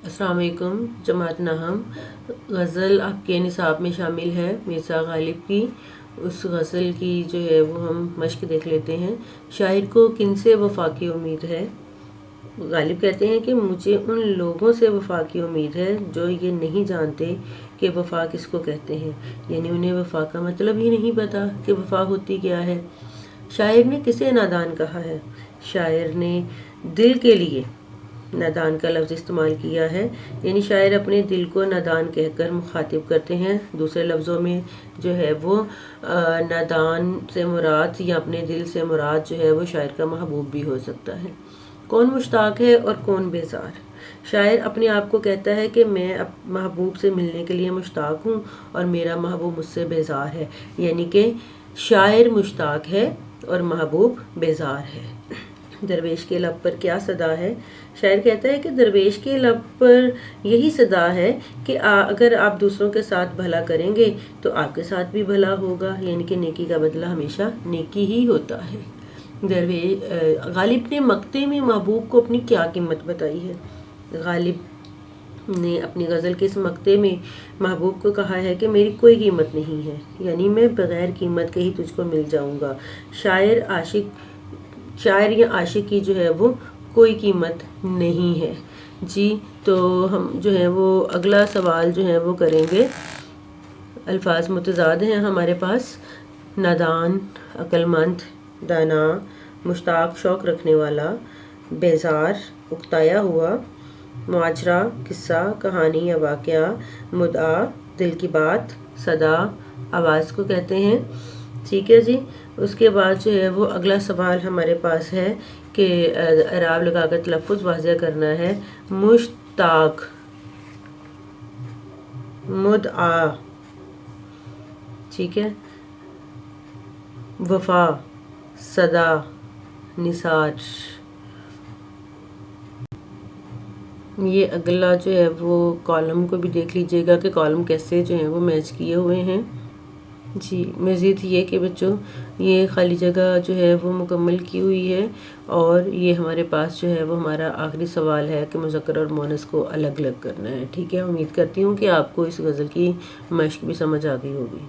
السلام علیکم جماعت نہم۔ غزل آپ کے نصاب میں شامل ہے مرزا غالب کی۔ اس غزل کی جو ہے وہ ہم مشق دیکھ لیتے ہیں۔ شاعر کو کن سے وفا کی امید ہے؟ غالب کہتے ہیں کہ مجھے ان لوگوں سے وفا کی امید ہے جو یہ نہیں جانتے کہ وفا کس کو کہتے ہیں، یعنی انہیں وفا کا مطلب ہی نہیں پتا کہ وفا ہوتی کیا ہے۔ شاعر نے کسے نادان کہا ہے؟ شاعر نے دل کے لیے نادان کا لفظ استعمال کیا ہے، یعنی شاعر اپنے دل کو نادان کہہ کر مخاطب کرتے ہیں۔ دوسرے لفظوں میں جو ہے وہ نادان سے مراد یا اپنے دل سے مراد جو ہے وہ شاعر کا محبوب بھی ہو سکتا ہے۔ کون مشتاق ہے اور کون بیزار؟ شاعر اپنے آپ کو کہتا ہے کہ میں محبوب سے ملنے کے لیے مشتاق ہوں اور میرا محبوب مجھ سے بیزار ہے، یعنی کہ شاعر مشتاق ہے اور محبوب بیزار ہے۔ درویش کے لب پر کیا صدا ہے؟ شاعر کہتا ہے کہ درویش کے لب پر یہی صدا ہے کہ اگر آپ دوسروں کے ساتھ بھلا کریں گے تو آپ کے ساتھ بھی بھلا ہوگا، یعنی کہ نیکی کا بدلہ ہمیشہ نیکی ہی ہوتا ہے۔ غالب نے مقطع میں محبوب کو اپنی کیا قیمت بتائی ہے؟ غالب نے اپنی غزل کے اس مقطع میں محبوب کو کہا ہے کہ میری کوئی قیمت نہیں ہے، یعنی میں بغیر قیمت کے ہی تجھ کو مل جاؤں گا۔ شاعر یا عاشق کی جو ہے وہ کوئی قیمت نہیں ہے۔ جی تو ہم جو ہے وہ اگلا سوال جو ہے وہ کریں گے۔ الفاظ متضاد ہیں ہمارے پاس: نادان، عقل مند، دانا، مشتاق شوق رکھنے والا، بیزار اکتایا ہوا، معاجرہ قصہ کہانی یا واقعہ، مدعا دل کی بات، صدا آواز کو کہتے ہیں۔ ٹھیک ہے جی، اس کے بعد جو ہے وہ اگلا سوال ہمارے پاس ہے کہ اعراب لگا کر تلفظ واضح کرنا ہے۔ مشتاق، مدعا، ٹھیک ہے، وفا، صدا، نثار۔ یہ اگلا جو ہے وہ کالم کو بھی دیکھ لیجئے گا کہ کالم کیسے جو ہیں وہ میچ کیے ہوئے ہیں۔ جی مزید یہ کہ بچوں یہ خالی جگہ جو ہے وہ مکمل کی ہوئی ہے، اور یہ ہمارے پاس جو ہے وہ ہمارا آخری سوال ہے کہ مذکر اور مؤنث کو الگ الگ کرنا ہے۔ ٹھیک ہے، امید کرتی ہوں کہ آپ کو اس غزل کی مشق بھی سمجھ آ گئی ہوگی۔